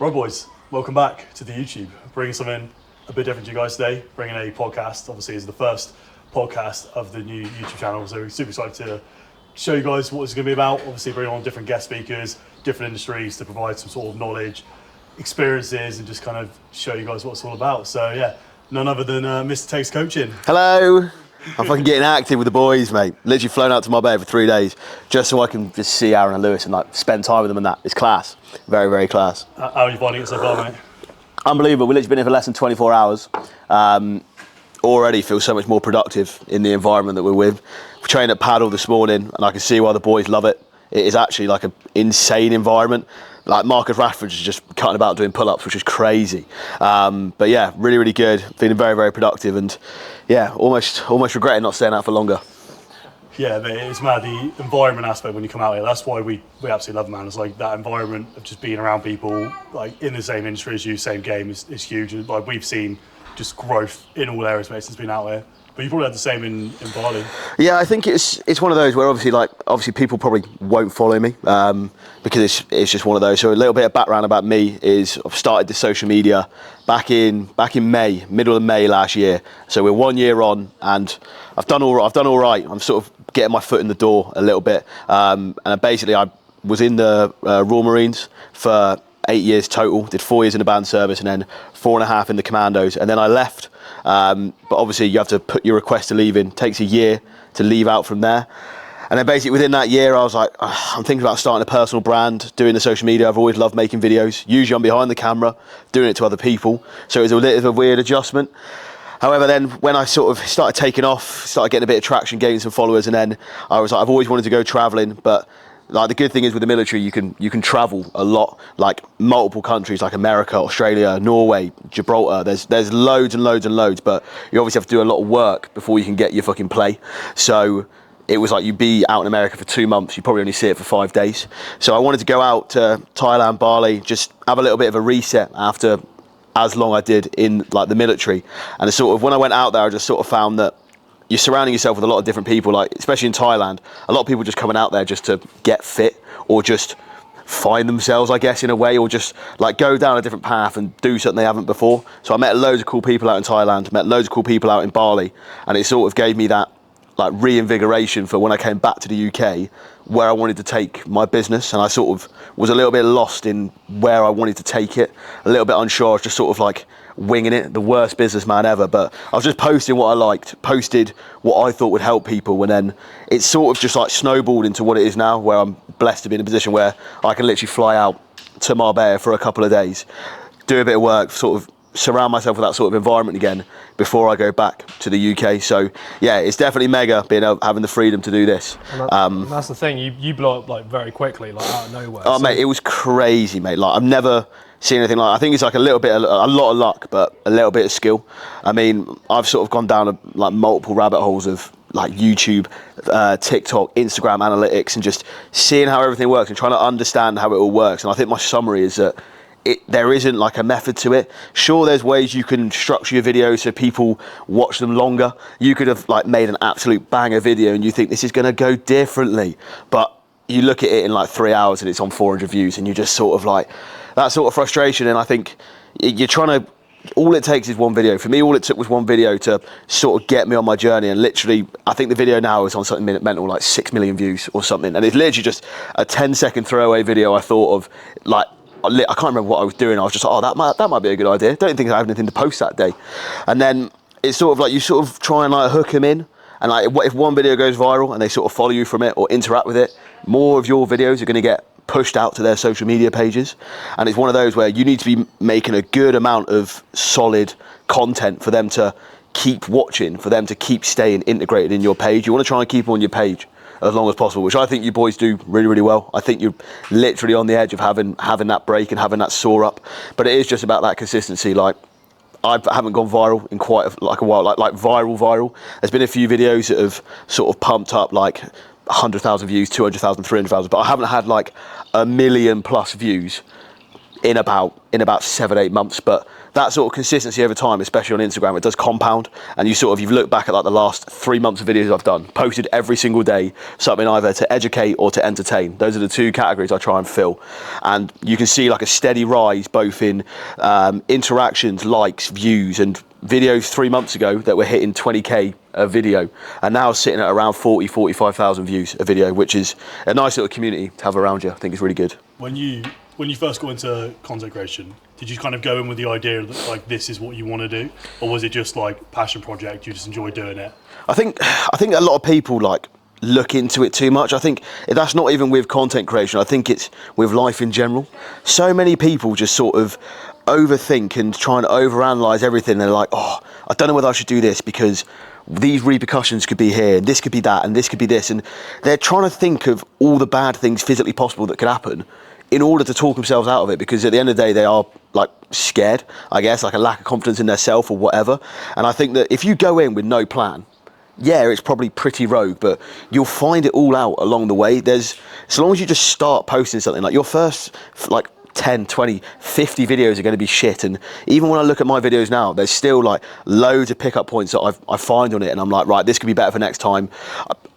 Right, boys, welcome back to the YouTube. Bringing something a bit different to you guys today. Bringing a podcast, obviously, is the first podcast of the new YouTube channel. So we're super excited to show you guys what it's going to be about. Obviously, bringing on different guest speakers, different industries to provide some sort of knowledge, experiences, and just kind of show you guys what it's all about. So yeah, none other than Mr. Tegs Coaching. Hello. I'm fucking getting active with the boys, mate. Literally flown out to Marbella for 3 days just so I can just see Aaron and Lewis and like spend time with them and that. It's class. Very, very class. How are you finding it so far, mate? Unbelievable. We've literally been here for less than 24 hours. Already feel so much more productive in the environment that we're with. We trained at paddle this morning and I can see why the boys love it. It is actually like an insane environment. Like Marcus Rashford is just cutting about doing pull-ups, which is crazy. But yeah, really, really good. Feeling very, very productive, and yeah, almost regretting not staying out for longer. Yeah, but it's mad, the environment aspect when you come out here. That's why we absolutely love it, man. It's like that environment of just being around people like in the same industry as you, same game is huge. And like we've seen just growth in all areas, mate, since being out here. But you probably had the same in Bali. Yeah, I think it's one of those where obviously people probably won't follow me because it's just one of those. So a little bit of background about me is I've started this social media back in May, middle of May last year. So we're 1 year on, and I've done all right. I'm sort of getting my foot in the door a little bit, and basically I was in the Royal Marines for 8 years total. Did 4 years in the band service and then 4.5 in the commandos, and then I left. But obviously you have to put your request to leave in. It takes a year to leave out from there. And then basically within that year, I was like, I'm thinking about starting a personal brand, doing the social media. I've always loved making videos. Usually I'm behind the camera, doing it to other people. So it was a little bit of a weird adjustment. However, then when I sort of started taking off, started getting a bit of traction, gaining some followers, and then I was like, I've always wanted to go traveling, but like the good thing is with the military, you can travel a lot, like multiple countries, like America, Australia, Norway, Gibraltar. There's loads and loads and loads, but you obviously have to do a lot of work before you can get your fucking play. So it was like you'd be out in America for 2 months, you probably only see it for 5 days. So I wanted to go out to Thailand, Bali, just have a little bit of a reset after as long I did in like the military. And it's sort of when I went out there, I just sort of found that you're surrounding yourself with a lot of different people, like especially in Thailand, a lot of people just coming out there just to get fit or just find themselves, I guess, in a way, or just like go down a different path and do something they haven't before. So I met loads of cool people out in Thailand, met loads of cool people out in Bali, and it sort of gave me that like reinvigoration for when I came back to the UK, where I wanted to take my business. And I sort of was a little bit lost in where I wanted to take it, a little bit unsure. I was just sort of like winging it, the worst businessman ever, but I was just posting what I liked, posted what I thought would help people, and then it sort of just like snowballed into what it is now, where I'm blessed to be in a position where I can literally fly out to Marbella for a couple of days, do a bit of work, sort of surround myself with that sort of environment again before I go back to the UK. So yeah, it's definitely mega having the freedom to do this. And that's the thing, you blow up like very quickly, like out of nowhere. Oh, so mate, it was crazy, mate. Like I've never seen anything like. I think it's like a lot of luck, but a little bit of skill. I mean, I've sort of gone down like multiple rabbit holes of like YouTube, TikTok, Instagram analytics, and just seeing how everything works and trying to understand how it all works. And I think my summary is that there isn't like a method to it. Sure, there's ways you can structure your videos so people watch them longer. You could have like made an absolute banger video and you think this is going to go differently, but you look at it in like 3 hours and it's on 400 views, and you just sort of like that sort of frustration. And I think you're trying to, all it takes is one video. For me, all it took was one video to sort of get me on my journey. And literally, I think the video now is on something mental, like 6 million views or something. And it's literally just a 10-second throwaway video I thought of. Like, I can't remember what I was doing. I was just like, oh, that might be a good idea. Don't think I have anything to post that day. And then it's sort of like you sort of try and like hook them in. And like if one video goes viral and they sort of follow you from it or interact with it, more of your videos are going to get pushed out to their social media pages. And it's one of those where you need to be making a good amount of solid content for them to keep watching, for them to keep staying integrated in your page. You want to try and keep them on your page as long as possible, which I think you boys do really, really well. I think you're literally on the edge of having that break and having that soar up. But it is just about that consistency. Like, I haven't gone viral in quite a while, like viral. There's been a few videos that have sort of pumped up like 100,000 views, 200,000, 300,000, but I haven't had like 1 million+ views in about 7-8 months. But that sort of consistency over time, especially on Instagram, it does compound. And you've looked back at like the last 3 months of videos I've done, posted every single day, something either to educate or to entertain. Those are the two categories I try and fill. And you can see like a steady rise both in interactions, likes, views, and videos 3 months ago that were hitting 20k a video and now sitting at around 45,000 views a video, which is a nice little community to have around you. I think it's really good. When you first got into content creation, did you kind of go in with the idea that like this is what you want to do, or was it just like passion project, you just enjoy doing it? I think a lot of people like look into it too much. I think that's not even with content creation. I think it's with life in general. So many people just sort of overthink and try and overanalyze everything. They're like, oh, I don't know whether I should do this because these repercussions could be here, this could be that, and this could be this. And they're trying to think of all the bad things physically possible that could happen in order to talk themselves out of it, because at the end of the day, they are like scared, I guess, like a lack of confidence in their self or whatever. And I think that if you go in with no plan, yeah, it's probably pretty rogue, but you'll find it all out along the way. As long as you just start posting something, like your first like 10, 20, 50 videos are going to be shit. And even when I look at my videos now, there's still like loads of pickup points that I find on it, and I'm like, right, this could be better for next time.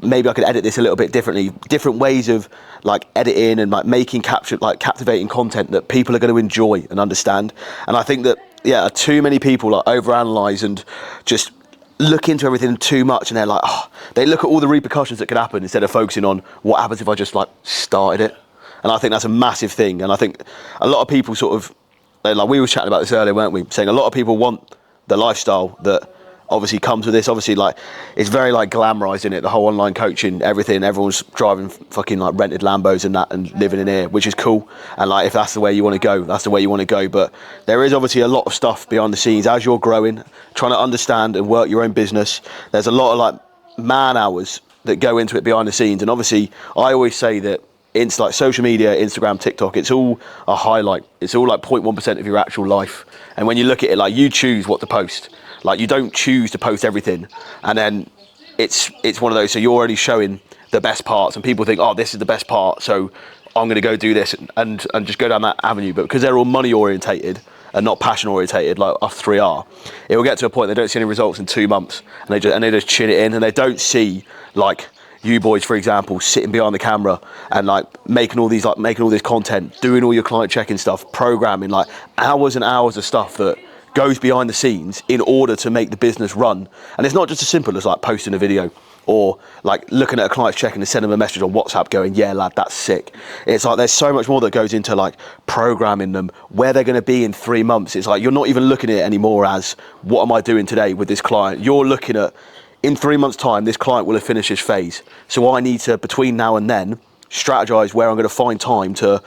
Maybe I could edit this a little bit differently. Different ways of like editing and like making captivating content that people are going to enjoy and understand. And I think that, yeah, too many people like overanalyze and just look into everything too much, and they're like, oh, they look at all the repercussions that could happen instead of focusing on what happens if I just like started it. And I think that's a massive thing. And I think a lot of people sort of, like we were chatting about this earlier, weren't we? Saying a lot of people want the lifestyle that obviously comes with this. Obviously, like, it's very like glamorizing it, the whole online coaching, everything. Everyone's driving fucking like rented Lambos and that and living in here, which is cool. And like, if that's the way you want to go, that's the way you want to go. But there is obviously a lot of stuff behind the scenes as you're growing, trying to understand and work your own business. There's a lot of like man hours that go into it behind the scenes. And obviously, I always say that it's like social media, Instagram, TikTok, it's all a highlight. It's all like 0.1% of your actual life. And when you look at it, like, you choose what to post. Like, you don't choose to post everything. And then it's one of those, so you're already showing the best parts, and people think, oh, this is the best part, so I'm going to go do this and just go down that avenue. But because they're all money orientated and not passion orientated like us three are, it will get to a point they don't see any results in 2 months, and they just chin it in, and they don't see like you boys, for example, sitting behind the camera and like making all this content, doing all your client checking stuff, programming like hours and hours of stuff that goes behind the scenes in order to make the business run. And it's not just as simple as like posting a video or like looking at a client's check and sending them a message on WhatsApp going, yeah, lad, that's sick. It's like there's so much more that goes into like programming them, where they're going to be in 3 months. It's like you're not even looking at it anymore as what am I doing today with this client. You're looking at, in 3 months' time, this client will have finished his phase. So I need to, between now and then, strategize where I'm going to find time to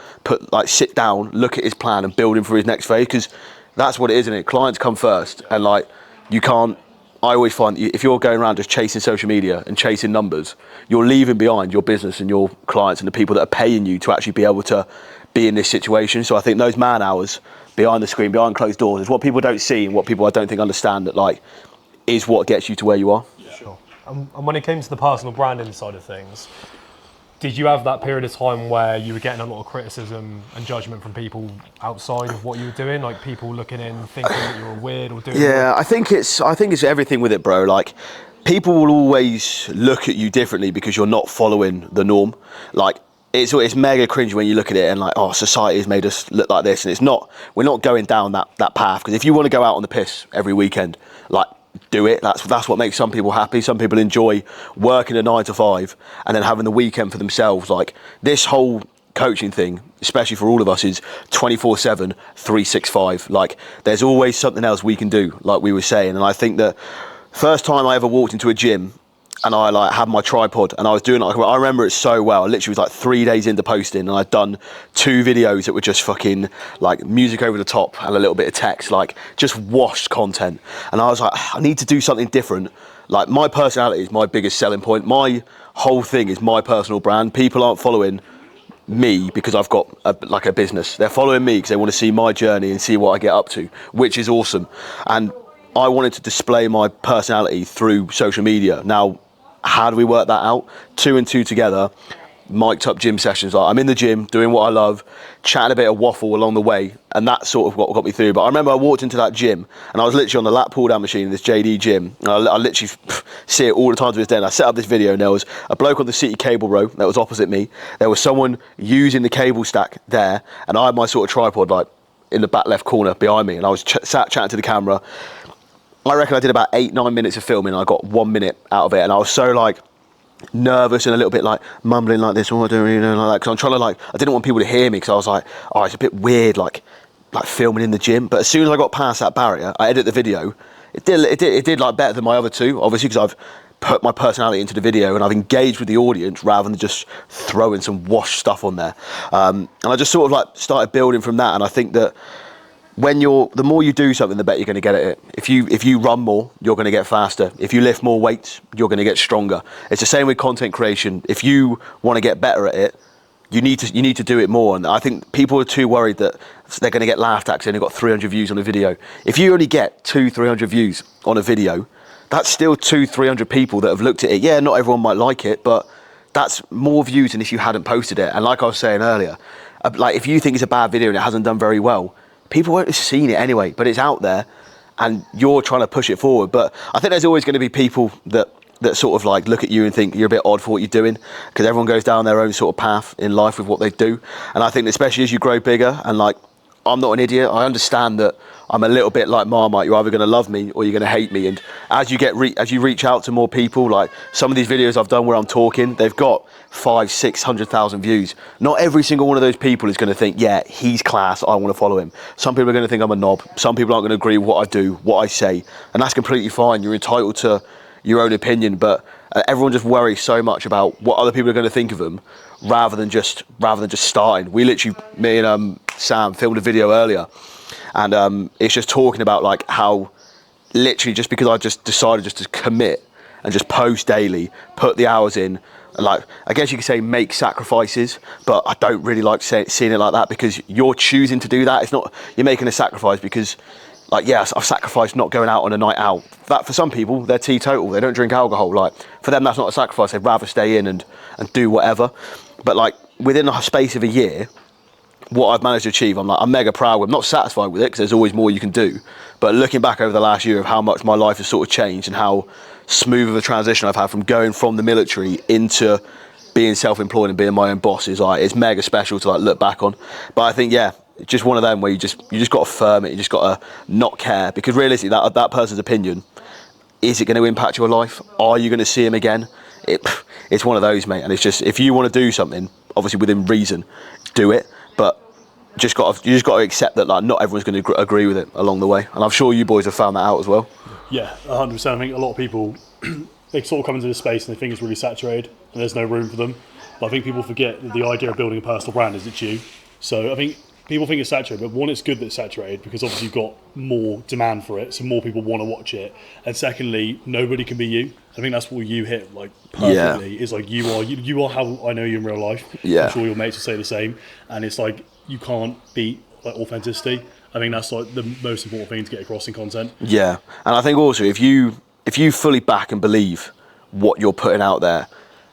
sit down, look at his plan and build him for his next phase, because that's what it is, isn't it? Clients come first, and like, you can't, I always find if you're going around just chasing social media and chasing numbers, you're leaving behind your business and your clients and the people that are paying you to actually be able to be in this situation. So I think those man hours behind the screen, behind closed doors, is what people don't see and what people I don't think understand, that like is what gets you to where you are. Sure. And when it came to the personal branding side of things, did you have that period of time where you were getting a lot of criticism and judgment from people outside of what you were doing, like people looking in thinking that you were weird or doing? Yeah, I think it's everything with it, bro. Like, people will always look at you differently because you're not following the norm. Like, it's mega cringe when you look at it and like, oh, society has made us look like this, and it's not. We're not going down that path, because if you want to go out on the piss every weekend, like, do it. That's what makes some people happy. Some people enjoy working a 9 to 5 and then having the weekend for themselves. Like, this whole coaching thing, especially for all of us, is 24/7, 365. Like, there's always something else we can do, like we were saying. And I think that first time I ever walked into a gym and I like had my tripod and I was doing like, I remember it so well. I literally was like 3 days into posting and I'd done 2 videos that were just fucking like music over the top and a little bit of text, like just washed content. And I was like, I need to do something different. Like, my personality is my biggest selling point. My whole thing is my personal brand. People aren't following me because I've got a business. They're following me because they want to see my journey and see what I get up to, which is awesome. And I wanted to display my personality through social media. Now, how do we work that out? 2 and 2 together. mic'd up gym sessions. Like, I'm in the gym doing what I love, chatting a bit of waffle along the way, and that's sort of what got me through. But I remember I walked into that gym and I was literally on the lat pull down machine in this JD gym, and I literally see it all the time to this day. And I set up this video, and there was a bloke on the city cable row that was opposite me. There was someone using the cable stack there, and I had my sort of tripod like in the back left corner behind me, and I was sat chatting to the camera. I reckon I did about 8-9 minutes of filming, and I got 1 minute out of it, and I was so like nervous and a little bit like mumbling like this, I don't really know, like that, because I'm trying to like, I didn't want people to hear me, because I was like, oh, it's a bit weird like filming in the gym. But as soon as I got past that barrier, I edited the video, it did like better than my other two, obviously, because I've put my personality into the video and I've engaged with the audience rather than just throwing some washed stuff on there. And I just sort of like started building from that. And I think that the more you do something, the better you're going to get at it. If you run more, you're going to get faster. If you lift more weights, you're going to get stronger. It's the same with content creation. If you want to get better at it, you need to do it more. And I think people are too worried that they're going to get laughed at because they've only got 300 views on a video. If you only get 200-300 views on a video, that's still 200-300 people that have looked at it. Yeah, not everyone might like it, but that's more views than if you hadn't posted it. And like I was saying earlier, like if you think it's a bad video and it hasn't done very well, people won't have seen it anyway, but it's out there and you're trying to push it forward. But I think there's always going to be people that sort of like look at you and think you're a bit odd for what you're doing, because everyone goes down their own sort of path in life with what they do. And I think especially as you grow bigger, and like, I'm not an idiot, I understand that I'm a little bit like Marmite. You're either going to love me or you're going to hate me. And as you reach out to more people, like some of these videos I've done where I'm talking, they've got 500,000-600,000 views. Not every single one of those people is going to think, yeah, he's class, I want to follow him. Some people are going to think I'm a knob. Some people aren't going to agree with what I do, what I say, and that's completely fine. You're entitled to your own opinion, but everyone just worries so much about what other people are going to think of them, rather than just starting. We literally, me and Sam filmed a video earlier, and it's just talking about like how literally just because I just decided just to commit and just post daily, put the hours in, and like, I guess you could say make sacrifices, but I don't really like seeing it like that, because you're choosing to do that. It's not, you're making a sacrifice because, like, yes, I've sacrificed not going out on a night out. That for some people, they're teetotal, they don't drink alcohol. Like, for them, that's not a sacrifice. They'd rather stay in and do whatever. But like, within the space of a year, what I've managed to achieve, I'm mega proud with. I'm not satisfied with it, because there's always more you can do. But looking back over the last year of how much my life has sort of changed and how smooth of a transition I've had from going from the military into being self-employed and being my own boss is like, it's mega special to like look back on. But I think, yeah, it's just one of them where you just got to firm it. You just got to not care, because realistically, that person's opinion, is it going to impact your life? Are you going to see him again? It's one of those, mate. And it's just, if you want to do something, obviously within reason, do it. But you just got to accept that like not everyone's going to agree with it along the way. And I'm sure you boys have found that out as well. Yeah, 100%. I think a lot of people, they sort of come into this space and they think it's really saturated and there's no room for them. But I think people forget that the idea of building a personal brand is it's you. So I think people think it's saturated, but one, it's good that it's saturated because obviously you've got more demand for it, so more people want to watch it. And secondly, nobody can be you. I think that's what you hit like perfectly. Yeah. Is like you are how I know you in real life. Yeah. I'm sure your mates will say the same. And it's like you can't beat like authenticity. I think that's like the most important thing to get across in content. Yeah, and I think also if you fully back and believe what you're putting out there,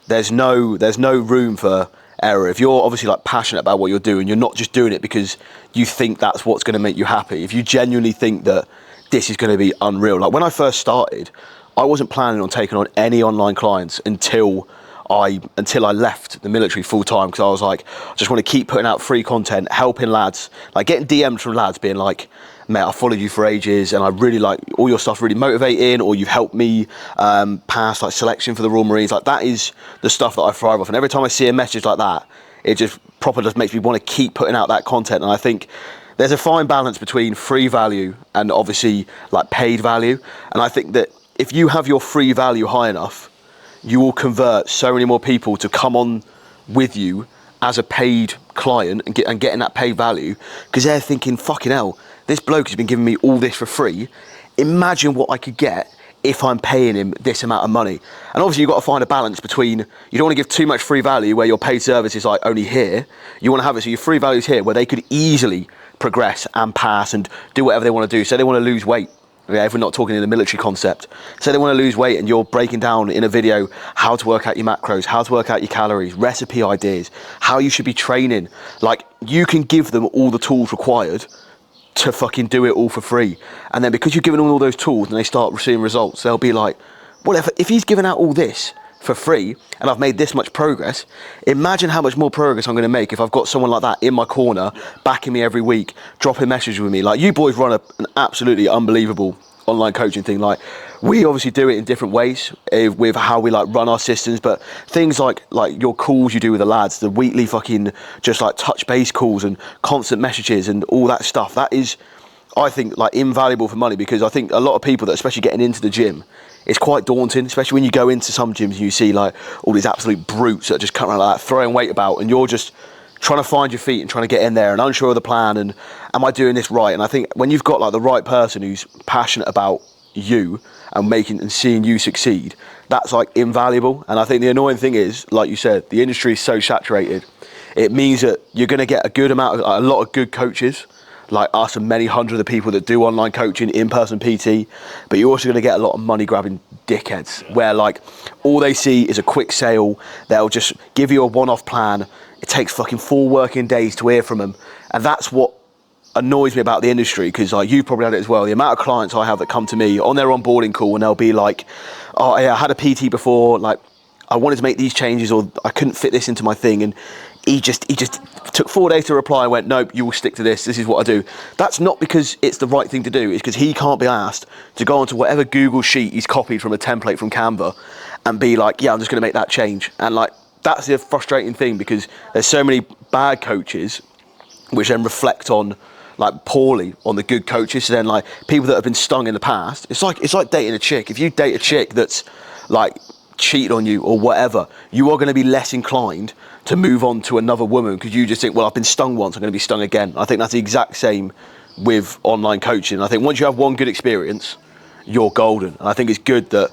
there's no room for error. If you're obviously like passionate about what you're doing, you're not just doing it because you think that's what's going to make you happy. If you genuinely think that this is going to be unreal, like when I first started, I wasn't planning on taking on any online clients until I left the military full time, because I was like, I just want to keep putting out free content, helping lads, like getting DMs from lads being like, mate, I followed you for ages and I really like all your stuff, really motivating, or you've helped me pass like selection for the Royal Marines. Like that is the stuff that I thrive off. And every time I see a message like that, it just makes me want to keep putting out that content. And I think there's a fine balance between free value and obviously like paid value. And I think that if you have your free value high enough, you will convert so many more people to come on with you as a paid client and getting that paid value, because they're thinking, fucking hell, this bloke has been giving me all this for free. Imagine what I could get if I'm paying him this amount of money. And obviously you've got to find a balance between, you don't want to give too much free value where your paid service is like only here. You want to have it so your free value is here where they could easily progress and pass and do whatever they want to do. So they want to lose weight, Yeah, if we're not talking in the military concept, say they want to lose weight and you're breaking down in a video how to work out your macros, how to work out your calories, recipe ideas, how you should be training. Like, you can give them all the tools required to fucking do it all for free. And then because you're giving them all those tools and they start receiving results, they'll be like, well, if he's giving out all this for free and I've made this much progress, imagine how much more progress I'm going to make if I've got someone like that in my corner, backing me every week, dropping messages with me. Like, you boys run an absolutely unbelievable online coaching thing. Like, we obviously do it in different ways with how we like run our systems, but things like your calls you do with the lads, the weekly fucking just like touch base calls and constant messages and all that stuff, that is, I think, like invaluable for money, because I think a lot of people that especially getting into the gym, it's quite daunting, especially when you go into some gyms and you see like all these absolute brutes that just come around like that, throwing weight about, and you're just trying to find your feet and trying to get in there and unsure of the plan and am I doing this right? And I think when you've got like the right person who's passionate about you and making and seeing you succeed, that's like invaluable. And I think the annoying thing is, like you said, the industry is so saturated. It means that you're going to get a lot of good coaches like us and many hundred of people that do online coaching, in-person PT, but you're also going to get a lot of money grabbing dickheads where like all they see is a quick sale. They'll just give you a one-off plan. It takes fucking 4 working days to hear from them, and that's what annoys me about the industry, because like you've probably had it as well. The amount of clients I have that come to me on their onboarding call and they'll be like, oh yeah, I had a PT before, like I wanted to make these changes or I couldn't fit this into my thing, and he just took 4 days to reply and went, nope, you will stick to this is what I do. That's not because it's the right thing to do, it's because he can't be asked to go onto whatever Google sheet he's copied from a template from Canva and be like, yeah, I'm just going to make that change. And like, that's the frustrating thing, because there's so many bad coaches which then reflect on like poorly on the good coaches. So then like people that have been stung in the past, it's like dating a chick. If you date a chick that's like cheated on you or whatever, you are going to be less inclined to move on to another woman because you just think, well, I've been stung once, I'm going to be stung again. I think that's the exact same with online coaching. I think once you have one good experience, you're golden. And I think it's good that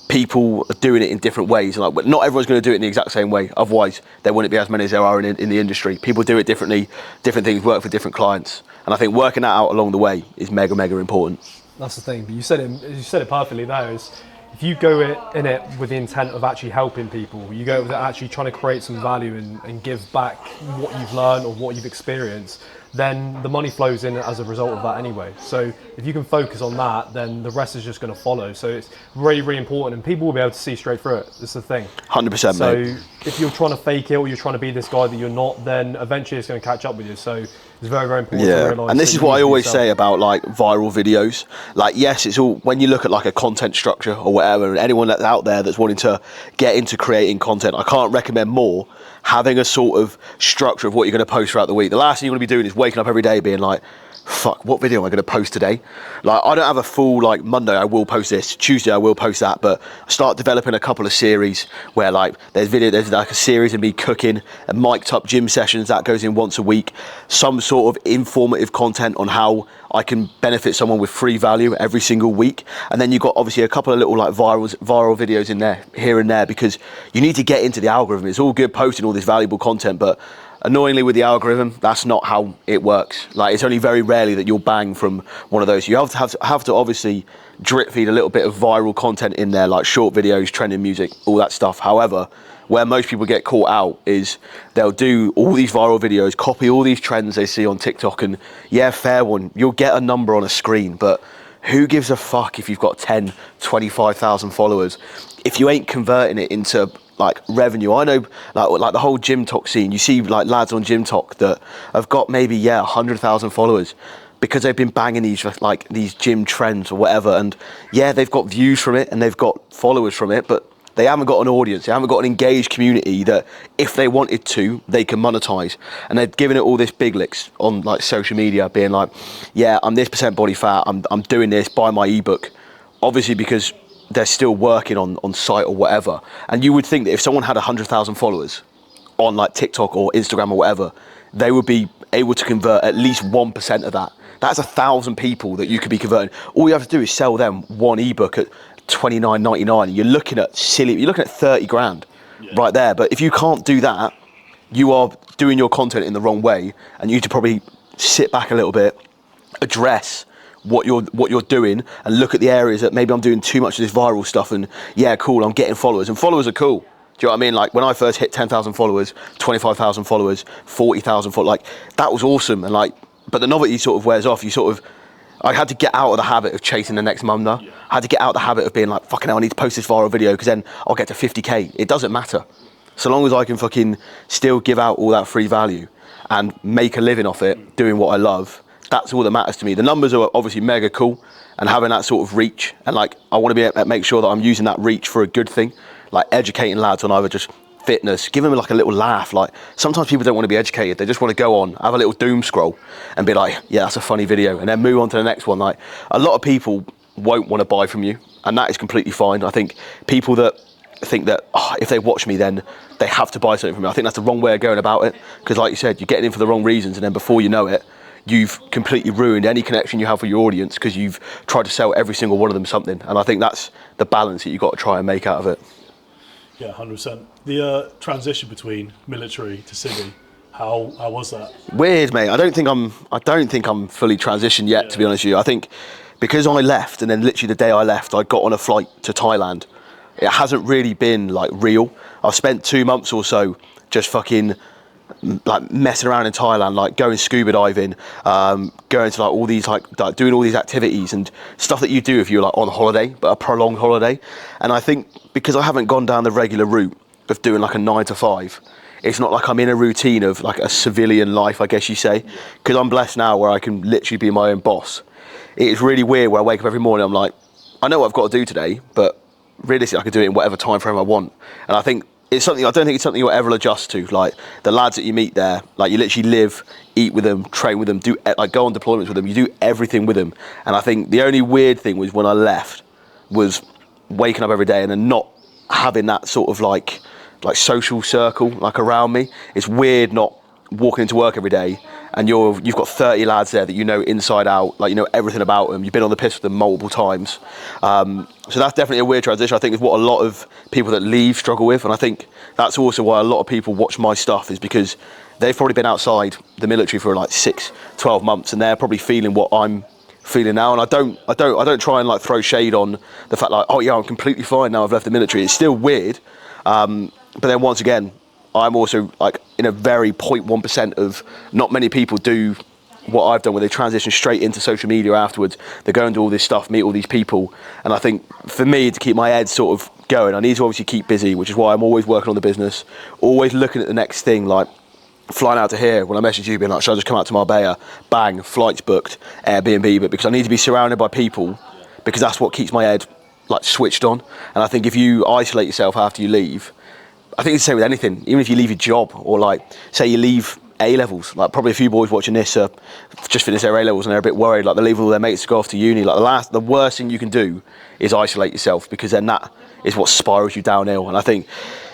people are doing it in different ways. Like, but not everyone's going to do it in the exact same way. Otherwise, there wouldn't be as many as there are in the industry. People do it differently. Different things work for different clients. And I think working that out along the way is mega, mega important. That's the thing. But you said it perfectly there. Is if you go in it with the intent of actually helping people, you go with it actually trying to create some value and give back what you've learned or what you've experienced, then the money flows in as a result of that anyway. So if you can focus on that, then the rest is just going to follow. So it's really, really important, and people will be able to see straight through it. That's the thing. 100%, so mate. If you're trying to fake it or you're trying to be this guy that you're not, then eventually it's going to catch up with you. So it's very, very important to realise. And this is what I always say about like viral videos. Like, yes, it's all, when you look at like a content structure or whatever, and anyone that's out there that's wanting to get into creating content, I can't recommend more having a sort of structure of what you're going to post throughout the week. The last thing you want to be doing is waking up every day being like, fuck, what video am I going to post today? Like, I don't have a full, like, Monday I will post this, Tuesday I will post that, but start developing a couple of series where like there's like a series of me cooking and mic'd up gym sessions that goes in once a week, some sort of informative content on how I can benefit someone with free value every single week. And then you've got obviously a couple of little like viral videos in there, here and there, because you need to get into the algorithm. It's all good posting all this valuable content, but annoyingly with the algorithm, that's not how it works. Like, it's only very rarely that you'll bang from one of those. You have to obviously drip feed a little bit of viral content in there, like short videos, trending music, all that stuff. However, where most people get caught out is they'll do all these viral videos, copy all these trends they see on TikTok, and yeah, fair one, you'll get a number on a screen, but who gives a fuck if you've got 10, 25,000 followers if you ain't converting it into like revenue? I know like the whole gym talk scene, you see like lads on gym talk that have got maybe 100,000 followers because they've been banging these gym trends or whatever, and yeah, they've got views from it and they've got followers from it, but they haven't got an audience, they haven't got an engaged community that if they wanted to, they can monetize. And they're giving it all this big licks on like social media, being like, yeah, I'm this % body fat, I'm doing this, buy my ebook. Obviously because they're still working on site or whatever. And you would think that if someone had 100,000 followers on like TikTok or Instagram or whatever, they would be able to convert at least 1% of that. That's 1,000 people that you could be converting. All you have to do is sell them one ebook at $29.99. You're looking at 30 grand right there. But if you can't do that, you are doing your content in the wrong way, and you need to probably sit back a little bit, address what you're doing and look at the areas that maybe I'm doing too much of this viral stuff and yeah, cool, I'm getting followers, and followers are cool. Do you know what I mean? Like when I first hit 10,000 followers, 25,000 followers, 40,000 followers, like that was awesome. And like, but the novelty sort of wears off. I had to get out of the habit of chasing the next mum though. I had to get out of the habit of being like, fucking hell, I need to post this viral video because then I'll get to 50k. It doesn't matter. So long as I can fucking still give out all that free value and make a living off it, doing what I love, that's all that matters to me. The numbers are obviously mega cool, and having that sort of reach, and like I want to be able to make sure that I'm using that reach for a good thing, like educating lads on either just fitness, give them like a little laugh. Like sometimes people don't want to be educated, they just want to go on, have a little doom scroll and be like, yeah, that's a funny video, and then move on to the next one. Like a lot of people won't want to buy from you, and that is completely fine. I think people that think that if they watch me then they have to buy something from me, I think that's the wrong way of going about it, because like you said, you're getting in for the wrong reasons, and then before you know it, you've completely ruined any connection you have with your audience because you've tried to sell every single one of them something. And I think that's the balance that you've got to try and make out of it. Yeah, 100%. The transition between military to civvy, how was that? Weird, mate. I don't think I'm fully transitioned yet, to be honest with you. I think because I left, and then literally the day I left, I got on a flight to Thailand. It hasn't really been like real. I've spent 2 months or so just fucking like messing around in Thailand, like going scuba diving, going to like all these like doing all these activities and stuff that you do if you're like on holiday, but a prolonged holiday. And I think because I haven't gone down the regular route of doing like a 9 to 5, it's not like I'm in a routine of like a civilian life, I guess you say, because I'm blessed now where I can literally be my own boss. It is really weird where I wake up every morning, I'm like, I know what I've got to do today, but realistically I can do it in whatever time frame I want. And I think I don't think it's something you'll ever adjust to. Like the lads that you meet there, like you literally live, eat with them, train with them, go on deployments with them. You do everything with them. And I think the only weird thing was when I left was waking up every day and then not having that sort of like social circle like around me. It's weird not walking into work every day and you've got 30 lads there that you know inside out, like you know everything about them. You've been on the piss with them multiple times. So that's definitely a weird transition. I think is what a lot of people that leave struggle with, and I think that's also why a lot of people watch my stuff, is because they've probably been outside the military for like 6-12 months and they're probably feeling what I'm feeling now. And I don't try and like throw shade on the fact like, oh yeah, I'm completely fine now I've left the military. It's still weird, but then once again, I'm also like in a very 0.1% of not many people do what I've done, where they transition straight into social media afterwards. They go and do all this stuff, meet all these people. And I think for me to keep my head sort of going, I need to obviously keep busy, which is why I'm always working on the business, always looking at the next thing, like flying out to here. When I message you being like, should I just come out to Marbella? Bang, flights booked, Airbnb, but because I need to be surrounded by people, because that's what keeps my head like switched on. And I think if you isolate yourself after you leave, I think it's the same with anything. Even if you leave your job, or like say you leave A-levels, like probably a few boys watching this just finished their A-levels and they're a bit worried, like they leave all their mates to go off to uni. Like the worst thing you can do is isolate yourself, because then that is what spirals you downhill. And I think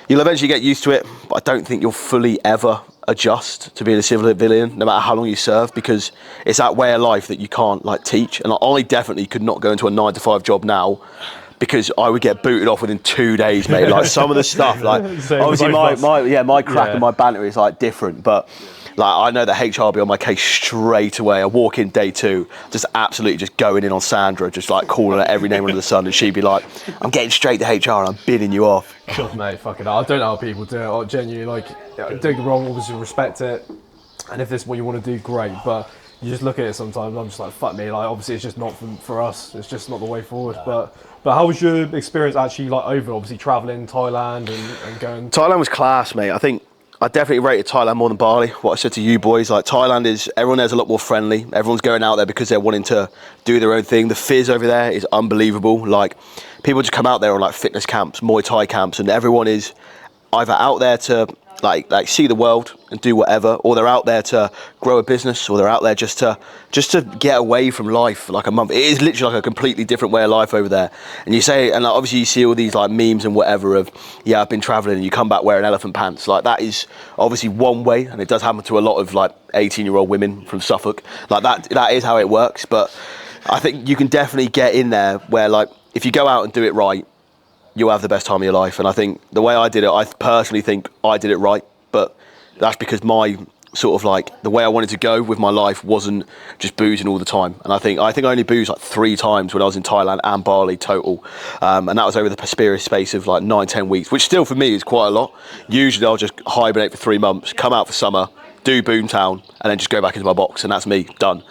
you'll eventually get used to it, but I don't think you'll fully ever adjust to being a civilian, no matter how long you serve, because it's that way of life that you can't like teach. And I definitely could not go into a 9 to 5 job now, because I would get booted off within 2 days, mate. Like some of the stuff, like obviously my crack and my banter is like different, but like I know that HR will be on my case straight away. I walk in day 2, just absolutely just going in on Sandra, just like calling her every name under the sun, and she'd be like, I'm getting straight to HR and I'm bidding you off. God, mate, fucking I don't know how people do it. I genuinely, like, don't get me wrong, obviously respect it, and if this is what you want to do, great, but you just look at it sometimes, I'm just like, fuck me, like obviously it's just not for us, it's just not the way forward. But how was your experience actually like over, obviously travelling Thailand and going? Thailand was class, mate. I think I definitely rated Thailand more than Bali. What I said to you boys, like Thailand is, everyone there's a lot more friendly. Everyone's going out there because they're wanting to do their own thing. The fizz over there is unbelievable. Like people just come out there on like fitness camps, Muay Thai camps, and everyone is either out there to like see the world and do whatever, or they're out there to grow a business, or they're out there just to get away from life for like a month. It is literally like a completely different way of life over there. And you say, and like, obviously you see all these like memes and whatever of, yeah, I've been traveling, and you come back wearing elephant pants. Like that is obviously one way, and it does happen to a lot of like 18-year-old women from Suffolk. Like that is how it works. But I think you can definitely get in there where like if you go out and do it right, you'll have the best time of your life. And I think the way I did it, I personally think I did it right, but that's because my sort of like the way I wanted to go with my life wasn't just boozing all the time. And I think I only boozed like 3 times when I was in Thailand and Bali total, and that was over the space of like 9-10 weeks, which still for me is quite a lot. Usually I'll just hibernate for 3 months, come out for summer, do Boomtown, and then just go back into my box, and that's me done.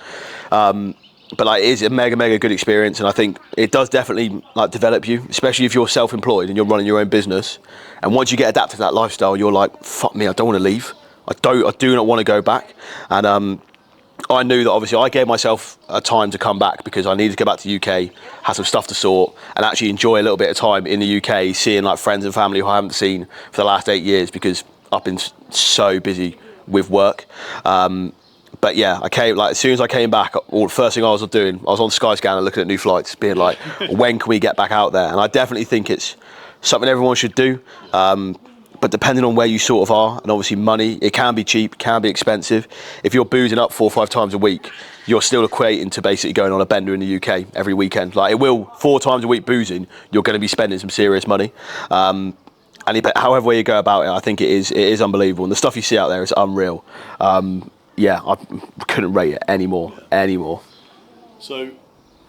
But like, it is a mega good experience, and I think it does definitely like develop you, especially if you're self-employed and you're running your own business. And once you get adapted to that lifestyle, you're like, fuck me, I don't want to leave. I do not want to go back. And I knew that obviously I gave myself a time to come back because I needed to go back to the UK, had some stuff to sort, and actually enjoy a little bit of time in the UK, seeing like friends and family who I haven't seen for the last 8 years because I've been so busy with work. But yeah, I came, like, as soon as I came back, the first thing I was doing, I was on Skyscanner looking at new flights, being like, when can we get back out there? And I definitely think it's something everyone should do. But depending on where you sort of are, and obviously money, it can be cheap, can be expensive. If you're boozing up 4 or 5 times a week, you're still equating to basically going on a bender in the UK every weekend. Like, it will, 4 times a week boozing, you're going to be spending some serious money. And however way you go about it, I think it is unbelievable. And the stuff you see out there is unreal. Yeah, I couldn't rate it anymore. So,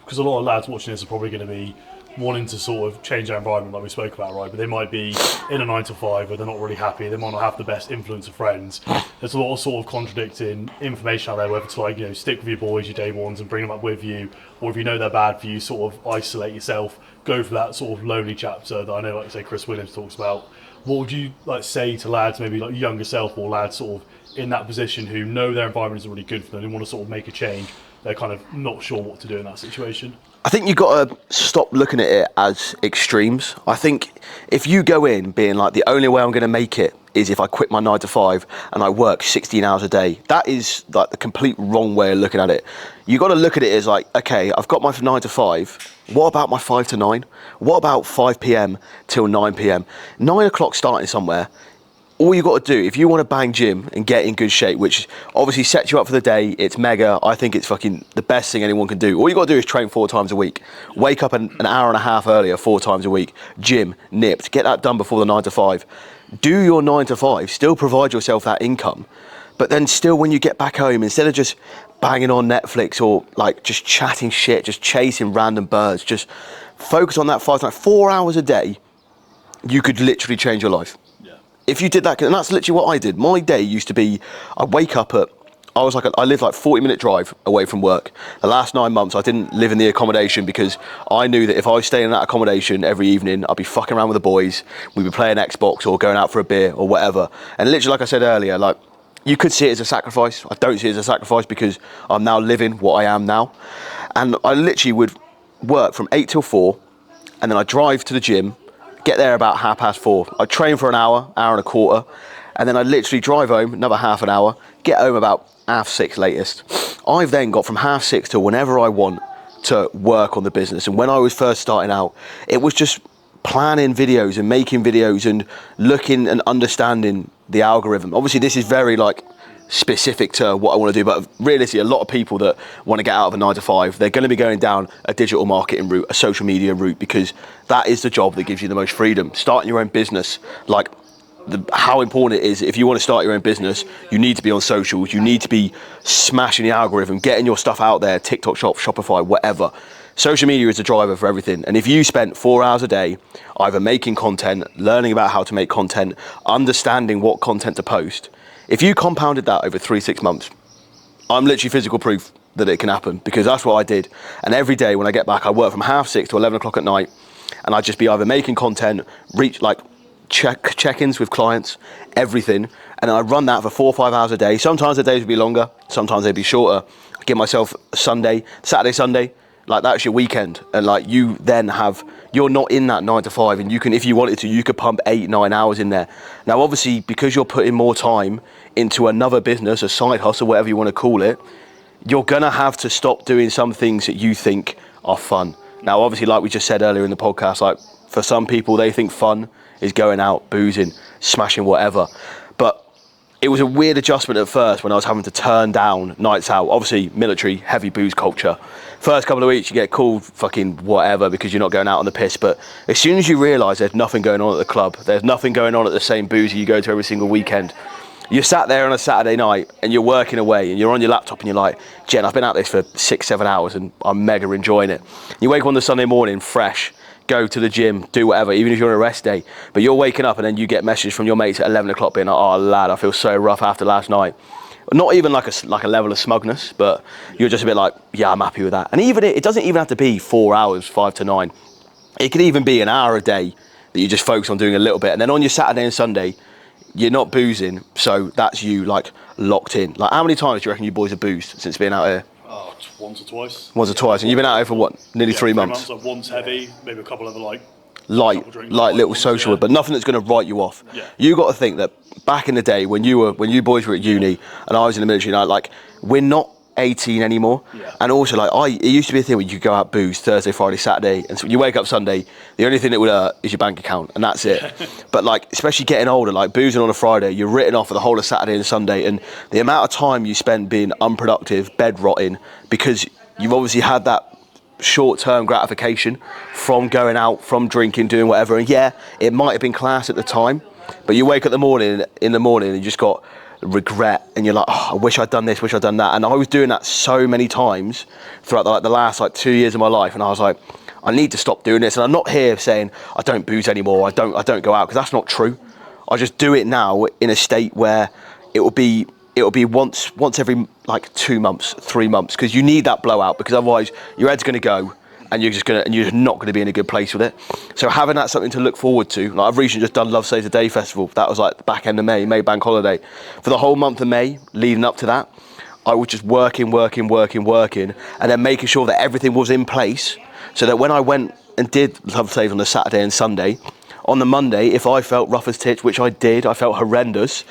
because a lot of lads watching this are probably going to be wanting to sort of change their environment like we spoke about, right? But they might be in a 9 to 5 where they're not really happy. They might not have the best influence of friends. There's a lot of sort of contradicting information out there, whether to like, you know, stick with your boys, your day ones, and bring them up with you, or if you know they're bad for you, sort of isolate yourself, go for that sort of lonely chapter that I know, like say Chris Williams talks about. What would you like say to lads, maybe like younger self, or lads sort of in that position who know their environment isn't really good for them, they want to sort of make a change, they're kind of not sure what to do in that situation? I think you've got to stop looking at it as extremes. I think if you go in being like, the only way I'm going to make it is if I quit my 9 to 5 and I work 16 hours a day, that is like the complete wrong way of looking at it. You've got to look at it as like, okay, I've got my 9 to 5. What about my 5 to 9? What about 5 p.m. till 9 p.m? 9 o'clock starting somewhere. All you got to do, if you want to bang gym and get in good shape, which obviously sets you up for the day, it's mega. I think it's fucking the best thing anyone can do. All you got to do is train 4 times a week. Wake up an hour and a half earlier 4 times a week. Gym, nipped. Get that done before the 9 to 5. Do your 9 to 5. Still provide yourself that income. But then still, when you get back home, instead of just banging on Netflix or like just chatting shit, just chasing random birds, just focus on that 4 hours a day. You could literally change your life. If you did that, and that's literally what I did. My day used to be, I wake up at, I lived like 40-minute drive away from work. The last 9 months, I didn't live in the accommodation because I knew that if I was staying in that accommodation every evening, I'd be fucking around with the boys. We'd be playing Xbox or going out for a beer or whatever. And literally, like I said earlier, like, you could see it as a sacrifice. I don't see it as a sacrifice because I'm now living what I am now. And I literally would work from 8 till 4, and then I'd drive to the gym, get there about 4:30. I'd train for an hour and a quarter, and then I'd literally drive home another half an hour, get home about 6:30 latest. I've then got from 6:30 to whenever I want to work on the business. And when I was first starting out, it was just planning videos and making videos and looking and understanding the algorithm. Obviously, this is very like specific to what I want to do, but realistically, a lot of people that want to get out of a 9 to 5, they're going to be going down a digital marketing route, a social media route, because that is the job that gives you the most freedom. Starting your own business, like how important it is. If you want to start your own business, you need to be on socials, you need to be smashing the algorithm, getting your stuff out there, TikTok Shop, Shopify, whatever. Social media is the driver for everything. And if you spent 4 hours a day either making content, learning about how to make content, understanding what content to post, if you compounded that over 3-6 months, I'm literally physical proof that it can happen, because that's what I did. And every day when I get back, I work from 6:30 to 11 o'clock at night, and I'd just be either making content, check-ins with clients, everything, and I run that for 4 or 5 hours a day. Sometimes the days would be longer, sometimes they'd be shorter. I give myself a Saturday, Sunday, like that's your weekend, and like you then have, you're not in that 9 to 5, and you can, if you wanted to, you could pump 8-9 hours in there. Now obviously, because you're putting more time into another business, a side hustle, whatever you want to call it, you're gonna have to stop doing some things that you think are fun. Now obviously, like we just said earlier in the podcast, like for some people, they think fun is going out, boozing, smashing whatever. But it was a weird adjustment at first when I was having to turn down nights out. Obviously, military, heavy booze culture. First couple of weeks, you get called fucking whatever because you're not going out on the piss. But as soon as you realise there's nothing going on at the club, there's nothing going on at the same booze you go to every single weekend, you're sat there on a Saturday night and you're working away and you're on your laptop and you're like, Jen, I've been at this for 6-7 hours and I'm mega enjoying it. You wake up on the Sunday morning fresh, go to the gym, do whatever, even if you're on a rest day, but you're waking up and then you get messages from your mates at 11 o'clock being like, oh lad, I feel so rough after last night. Not even like a level of smugness, but you're just a bit like, yeah, I'm happy with that. And even it doesn't even have to be 4 hours, 5 to 9. It could even be an hour a day that you just focus on doing a little bit. And then on your Saturday and Sunday, you're not boozing, so that's you like locked in. Like, how many times do you reckon you boys have boozed since being out here? Oh, once or twice. Once or twice, and you've been out here for what? Nearly 3 months. Like once heavy, maybe a couple of light little social, but nothing that's going to write you off. Yeah. You got to think that back in the day when you boys were at uni and I was in the military, like we're not 18 anymore. Yeah. And also it used to be a thing where you could go out booze Thursday, Friday, Saturday, and so you wake up Sunday, the only thing that would hurt is your bank account, and that's it. But like, especially getting older, like boozing on a Friday, you're written off for the whole of Saturday and Sunday, and the amount of time you spend being unproductive, bed rotting, because you've obviously had that short-term gratification from going out, from drinking, doing whatever. And yeah, it might have been class at the time, but you wake up in the morning and you just got regret, and you're like, oh, I wish I'd done this, wish I'd done that. And I was doing that so many times throughout the last 2 years of my life, and I was like, I need to stop doing this. And I'm not here saying I don't booze anymore, I don't go out, because that's not true. I just do it now in a state where it will be once every 2 months, 3 months, because you need that blowout, because otherwise your head's going to go and you're not going to be in a good place with it. So having that something to look forward to, like I've recently just done Love Saves the Day Festival. That was like the back end of May bank holiday. For the whole month of May leading up to that, I was just working, and then making sure that everything was in place, so that when I went and did Love Saves on the Saturday and Sunday, on the Monday, if I felt rough as tits, which I did, I felt horrendous,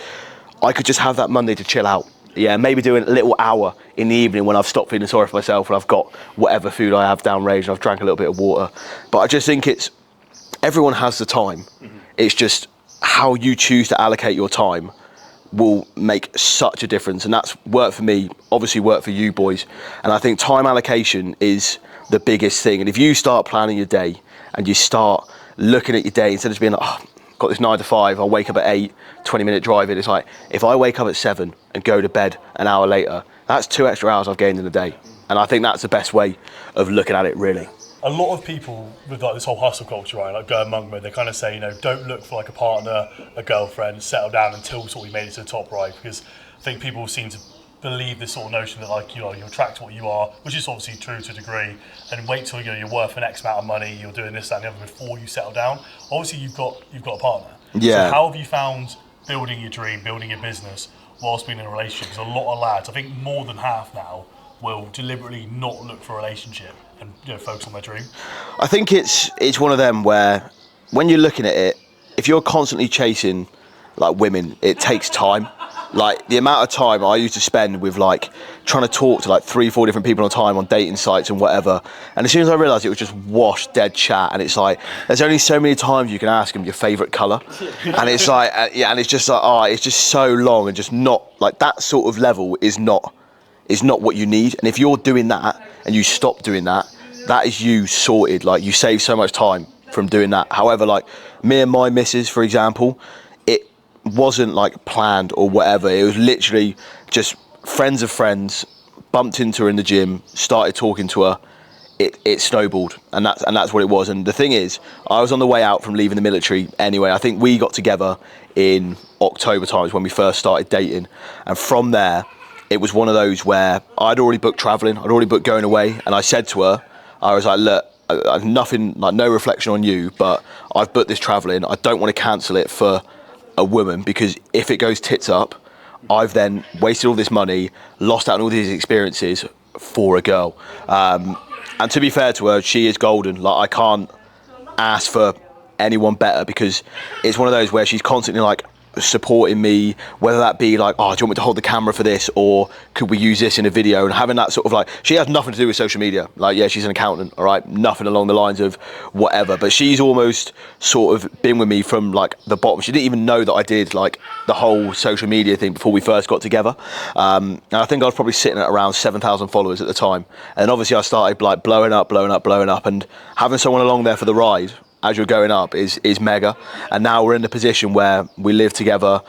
I could just have that Monday to chill out. Yeah, maybe do a little hour in the evening when I've stopped feeling sorry for myself and I've got whatever food I have downrange and I've drank a little bit of water. But I just think everyone has the time. Mm-hmm. It's just how you choose to allocate your time will make such a difference. And that's worked for me, obviously worked for you boys. And I think time allocation is the biggest thing. And if you start planning your day and you start looking at your day, instead of just being like, oh, got this 9 to 5, I'll wake up at 8, 20-minute drive in. It's like, if I wake up at 7 and go to bed an hour later, that's 2 extra hours I've gained in a day. And I think that's the best way of looking at it, really. A lot of people with this whole hustle culture, right, like going monk mode, they kind of say, don't look for a partner, a girlfriend, settle down until sort of you made it to the top, right? Because I think people seem to believe this sort of notion that you attract what you are, which is obviously true to a degree, and wait till you're worth an X amount of money, you're doing this, that, and the other before you settle down. Obviously, you've got a partner. Yeah. So how have you found building your dream, building your business whilst being in a relationship? Because a lot of lads, I think more than half now, will deliberately not look for a relationship and focus on their dream. I think it's one of them where when you're looking at it, if you're constantly chasing women, it takes time. The amount of time I used to spend with trying to talk to 3-4 different people at a time on dating sites and whatever, and as soon as I realised it was just washed dead chat, and it's there's only so many times you can ask them your favourite colour, and it's and it's just it's just so long, and just not that sort of level is not what you need. And if you're doing that and you stop doing that, that is you sorted. You save so much time from doing that. However, me and my missus, for example, it wasn't planned or whatever. It was literally just friends of friends bumped into her in the gym, started talking to her. It snowballed, and that's what it was. And the thing is, I was on the way out from leaving the military anyway. I think we got together in October times when we first started dating, and from there it was one of those where I'd already booked travelling, I'd already booked going away, and I said to her, I was like, look, nothing, no reflection on you, but I've booked this travelling. I don't want to cancel it for a woman, because if it goes tits up, I've then wasted all this money, lost out on all these experiences for a girl. And to be fair to her, she is golden. I can't ask for anyone better, because it's one of those where she's constantly supporting me, whether that be oh, do you want me to hold the camera for this, or could we use this in a video, and having that sort of she has nothing to do with social media. Yeah, she's an accountant, all right, nothing along the lines of whatever, but she's almost sort of been with me from the bottom. She didn't even know that I did the whole social media thing before we first got together, and I think I was probably sitting at around 7,000 followers at the time, and obviously I started blowing up, and having someone along there for the ride as you're going up is mega. And now we're in the position where we live together.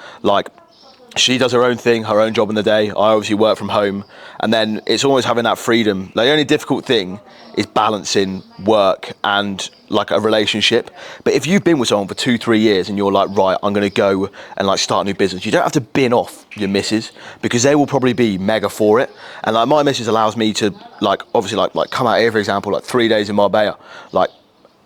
she does her own thing, her own job in the day. I obviously work from home, and then it's always having that freedom. Like, the only difficult thing is balancing work and like a relationship. But if you've been with someone for 2-3 years and you're like, right, I'm going to go and like start a new business, you don't have to bin off your missus, because they will probably be mega for it. And like, my missus allows me to like, obviously like come out here, for example, like 3 days in Marbella, like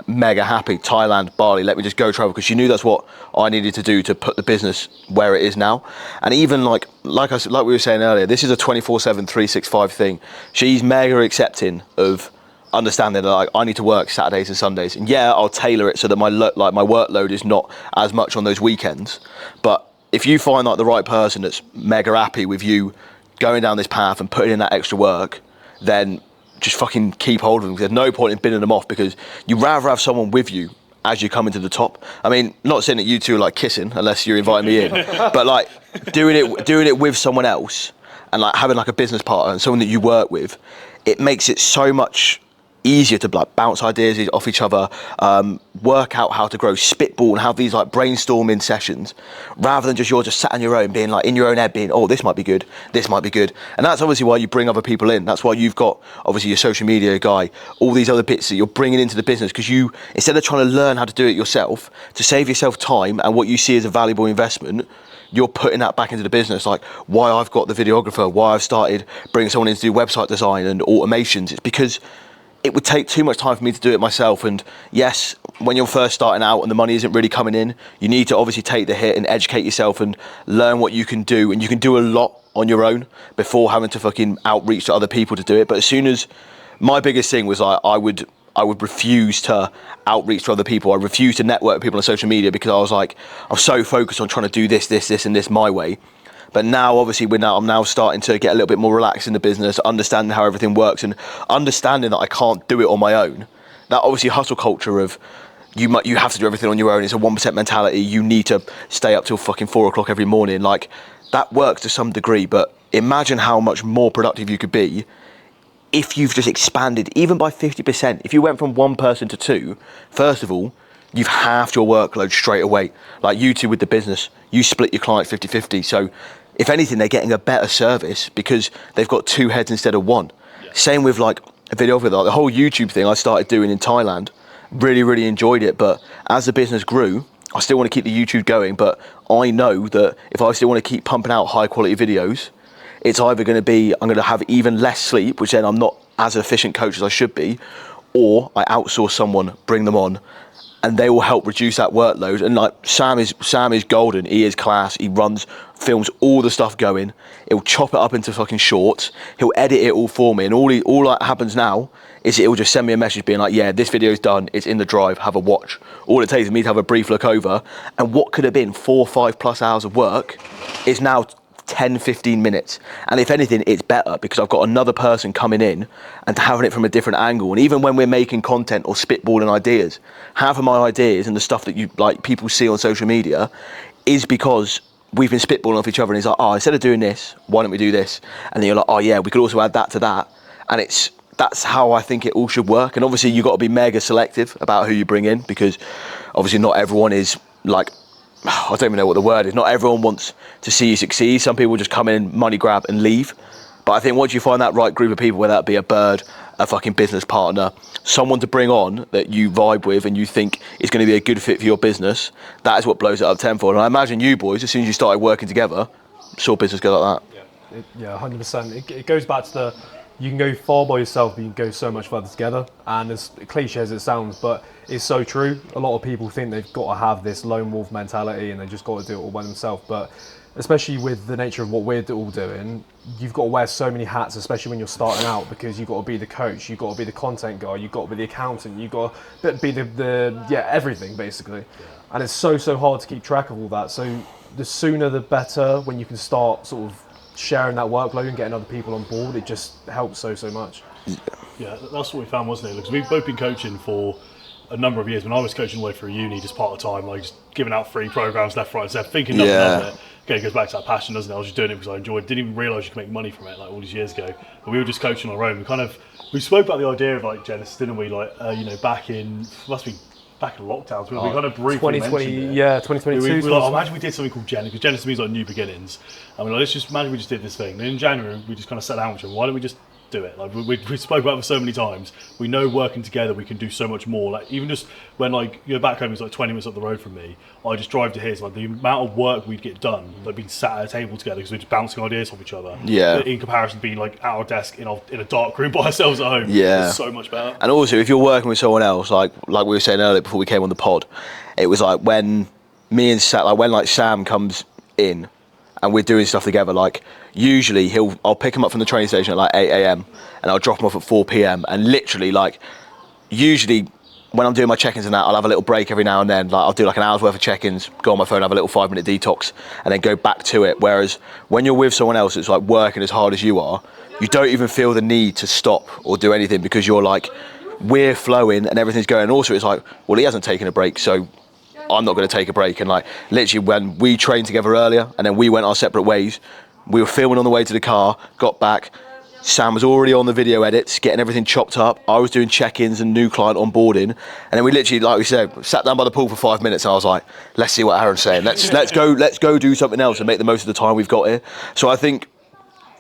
mega happy. Thailand, Bali, let me just go travel, because she knew that's what I needed to do to put the business where it is now. And even like we were saying earlier, this is a 24/7 365 thing. She's mega accepting of understanding that like, I need to work Saturdays and Sundays, and yeah, I'll tailor it so that my workload is not as much on those weekends. But if you find like the right person that's mega happy with you going down this path and putting in that extra work, then just fucking keep hold of them. There's no point in binning them off, because you'd rather have someone with you as you come into the top. I mean, not saying that you two are like kissing unless you're inviting me in, but like doing it with someone else, and like having like a business partner and someone that you work with, it makes it so much easier to like bounce ideas off each other, work out how to grow, spitball, and have these like brainstorming sessions, rather than you're just sat on your own, being like in your own head, being, oh, this might be good, this might be good. And that's obviously why you bring other people in. That's why you've got obviously your social media guy, all these other bits that you're bringing into the business, because you, instead of trying to learn how to do it yourself, to save yourself time and what you see as a valuable investment, you're putting that back into the business. Like why I've got the videographer, why I've started bringing someone in to do website design and automations, it's because it would take too much time for me to do it myself. And yes, when you're first starting out and the money isn't really coming in, you need to obviously take the hit and educate yourself and learn what you can do. And you can do a lot on your own before having to fucking outreach to other people to do it. But as soon as, my biggest thing was like, I would refuse to outreach to other people. I refused to network with people on social media, because I was like, I'm so focused on trying to do this and this my way. But now, obviously, I'm now starting to get a little bit more relaxed in the business, understanding how everything works, and understanding that I can't do it on my own. That obviously hustle culture of you have to do everything on your own. It's a 1% mentality. You need to stay up till fucking 4 o'clock every morning. Like, that works to some degree, but imagine how much more productive you could be if you've just expanded even by 50%. If you went from 1 person to 2, first of all, you've halved your workload straight away. Like you two with the business, you split your client 50-50. So if anything, they're getting a better service because they've got 2 heads instead of 1. Yeah. Same with like a video for that. The whole YouTube thing I started doing in Thailand, really enjoyed it. But as the business grew, I still want to keep the YouTube going. But I know that if I still want to keep pumping out high quality videos, it's either going to be, I'm going to have even less sleep, which then I'm not as efficient coach as I should be, or I outsource someone, bring them on, and they will help reduce that workload. And like Sam is golden. He is class. He films all the stuff going. He'll chop it up into fucking shorts. He'll edit it all for me. And all that happens now is he'll just send me a message being like, yeah, this video's done. It's in the drive. Have a watch. All it takes is me to have a brief look over. And what could have been 4 or 5 plus hours of work is now 10-15 minutes. And if anything, it's better because I've got another person coming in and having it from a different angle. And even when we're making content or spitballing ideas, half of my ideas and the stuff that you like people see on social media is because we've been spitballing off each other, and it's like, oh, instead of doing this, why don't we do this? And then you're like, oh yeah, we could also add that to that. And that's how I think it all should work. And obviously you've got to be mega selective about who you bring in, because obviously not everyone is like, I don't even know what the word is. Not everyone wants to see you succeed. Some people just come in, money grab and leave. But I think once you find that right group of people, whether that be a bird, a fucking business partner, someone to bring on that you vibe with and you think is going to be a good fit for your business, that is what blows it up tenfold. And I imagine you boys, as soon as you started working together, saw business go like that. Yeah, 100%. It goes back to you can go far by yourself, but you can go so much further together. And as cliche as it sounds, but it's so true. A lot of people think they've got to have this lone wolf mentality and they just got to do it all by themselves. But especially with the nature of what we're all doing, you've got to wear so many hats, especially when you're starting out, because you've got to be the coach, you've got to be the content guy, you've got to be the accountant, you've got to be the everything basically. Yeah. And it's so hard to keep track of all that. So the sooner the better when you can start sort of sharing that workload and getting other people on board, it just helps so much. Yeah, that's what we found, wasn't it? Because we've both been coaching for a number of years. When I was coaching away through uni, just part of the time, like just giving out free programs left, right, and centre, thinking nothing of it. Okay, it goes back to that passion, doesn't it? I was just doing it because I enjoyed it. Didn't even realise you could make money from it like all these years ago. But we were just coaching on our own. We spoke about the idea of like Genesis, didn't we? Like back in must be back in lockdowns, we kind of briefly 2020, mentioned it. yeah, 2022. We were like, imagine we did something called Genesis, because Genesis means like new beginnings. And we're like, let's just imagine we just did this thing. And in January, we just kind of sat down with each other. Why don't we just do it? Like we spoke about it so many times. We know working together we can do so much more. Like even just when like you're back home, it's like 20 minutes up the road from me. I just drive to here. So like the amount of work we'd get done, like being sat at a table together because we're just bouncing ideas off each other. Yeah. In comparison to being like at our desk in a dark room by ourselves at home. Yeah. It's so much better. And also, if you're working with someone else, like we were saying earlier before we came on the pod, it was like when Sam comes in and we're doing stuff together, like usually I'll pick him up from the train station at like 8 a.m. and I'll drop him off at 4 p.m. and literally like usually when I'm doing my check-ins and that, I'll have a little break every now and then. Like I'll do like an hour's worth of check-ins, go on my phone, have a little 5-minute detox, and then go back to it. Whereas when you're with someone else that's like working as hard as you are, you don't even feel the need to stop or do anything because you're like, we're flowing and everything's going. And also it's like, well, he hasn't taken a break, so I'm not going to take a break. And like literally when we trained together earlier and then we went our separate ways, we were filming on the way to the car, got back, Sam was already on the video edits, getting everything chopped up. I was doing check-ins and new client onboarding. And then we literally, like we said, sat down by the pool for 5 minutes and I was like, let's see what Aaron's saying. Let's go do something else and make the most of the time we've got here. So I think,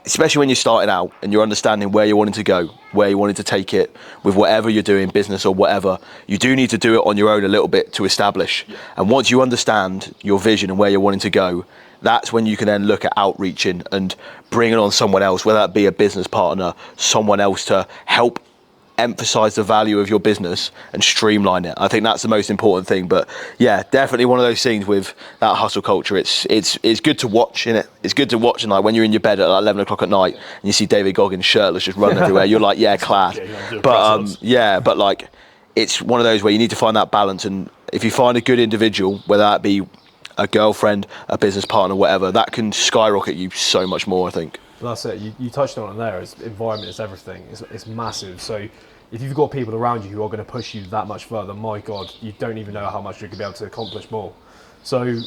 especially when you're starting out and you're understanding where you're wanting to go, where you're wanting to take it with whatever you're doing, business or whatever, you do need to do it on your own a little bit to establish. And once you understand your vision and where you're wanting to go, that's when you can then look at outreaching and bringing on someone else, whether that be a business partner, someone else to help emphasize the value of your business and streamline it. I think that's the most important thing. But yeah, definitely one of those things with that hustle culture. It's good to watch, innit? It's good to watch, and like when you're in your bed at like 11 o'clock at night and you see David Goggins shirtless just running everywhere, you're like, yeah, class. But like it's one of those where you need to find that balance. And if you find a good individual, whether that be a girlfriend, a business partner, whatever, that can skyrocket you so much more, I think. Well, that's it. You touched on it there. Environment is everything. It's massive. So if you've got people around you who are going to push you that much further, my God, you don't even know how much you could be able to accomplish more. So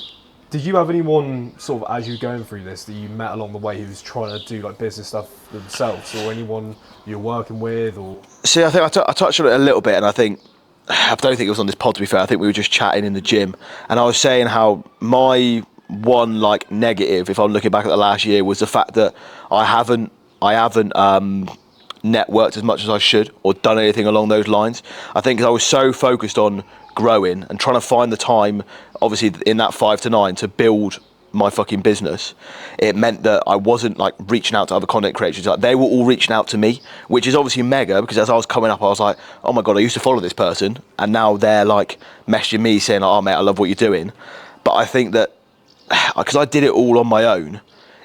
did you have anyone sort of as you were going through this that you met along the way who was trying to do like business stuff themselves, or anyone you're working with? Or see, I think I touched on it a little bit, and I don't think it was on this pod, to be fair. I think we were just chatting in the gym, and I was saying how my one like negative, if I'm looking back at the last year, was the fact that I haven't networked as much as I should or done anything along those lines. I think I was so focused on growing and trying to find the time, obviously in that 5 to 9, to build my fucking business. It meant that I wasn't like reaching out to other content creators. Like they were all reaching out to me, which is obviously mega, because as I was coming up I was like, oh my God, I used to follow this person and now they're like messaging me saying like, oh mate, I love what you're doing. But I think that because I did it all on my own,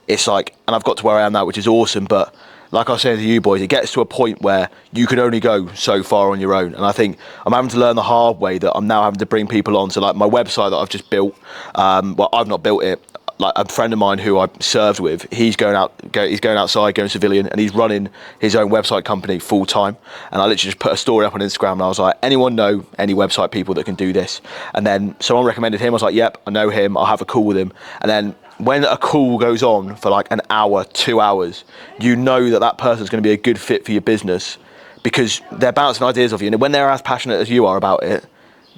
it's like, and I've got to where I am now, which is awesome. But like I was saying to you boys, it gets to a point where you can only go so far on your own. And I think I'm having to learn the hard way that I'm now having to bring people on. So like my website that I've just built, well, I've not built it. Like a friend of mine who I served with, he's going outside, going civilian, and he's running his own website company full time. And I literally just put a story up on Instagram and I was like, anyone know any website people that can do this? And then someone recommended him. I was like, yep, I know him. I'll have a call with him. And then when a call goes on for like an hour, 2 hours, you know that person's going to be a good fit for your business because they're bouncing ideas off you. And when they're as passionate as you are about it,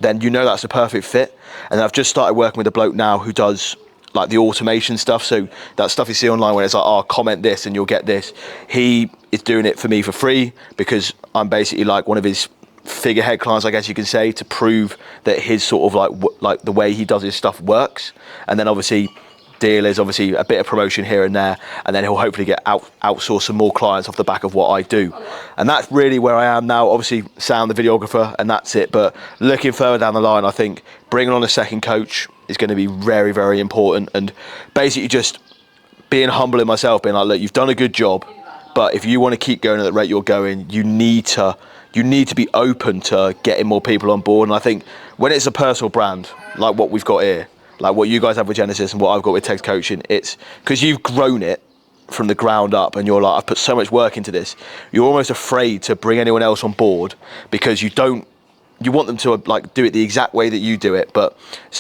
then you know that's a perfect fit. And I've just started working with a bloke now who does like the automation stuff. So that stuff you see online where it's like, oh, comment this and you'll get this. He is doing it for me for free because I'm basically like one of his figurehead clients, I guess you can say, to prove that his sort of like the way he does his stuff works. And then obviously deal is obviously a bit of promotion here and there, and then he'll hopefully get outsource some more clients off the back of what I do. And that's really where I am now. Obviously Sam the videographer, and that's it. But looking further down the line, I think bringing on a second coach is going to be very, very important, and basically just being humble in myself, being like, look, you've done a good job, but if you want to keep going at the rate you're going, you need to be open to getting more people on board. And I think when it's a personal brand like what we've got here, like what you guys have with Genesis and what I've got with Tegs Coaching, it's because you've grown it from the ground up and you're like, I've put so much work into this. You're almost afraid to bring anyone else on board because you want them to like do it the exact way that you do it. But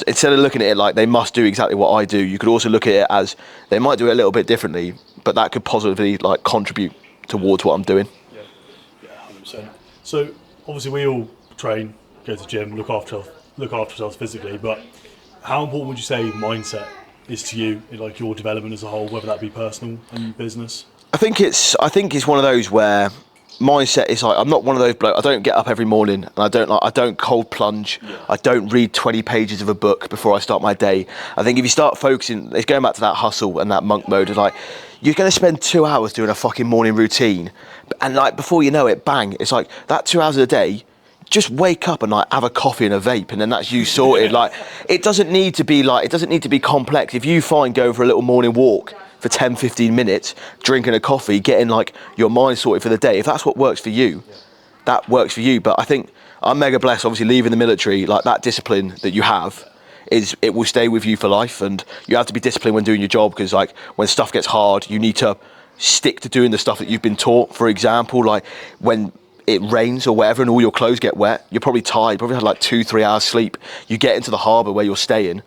instead of looking at it like they must do exactly what I do, you could also look at it as they might do it a little bit differently, but that could positively like contribute towards what I'm doing. Yeah, 100%. So obviously we all train go to the gym, look after ourselves physically, but how important would you say mindset is to you in like your development as a whole, whether that be personal and business? I think it's one of those where mindset is like, I'm not one of those blokes. I don't get up every morning and I don't cold plunge. Yeah. I don't read 20 pages of a book before I start my day. I think if you start focusing, it's going back to that hustle and that monk mode. It's like, you're going to spend 2 hours doing a fucking morning routine, and like before you know it, bang, it's like that 2 hours a day. Just wake up and like have a coffee and a vape, and then that's you sorted. Like it doesn't need to be complex. If you find going for a little morning walk for 10-15 minutes, drinking a coffee, getting like your mind sorted for the day, if that's what works for you, that works for you. But I think I'm mega blessed, obviously leaving the military, like that discipline that you have it will stay with you for life, and you have to be disciplined when doing your job, because like when stuff gets hard, you need to stick to doing the stuff that you've been taught. For example, like when it rains or whatever and all your clothes get wet, you're probably tired, probably had like 2-3 hours sleep. You get into the harbour where you're staying.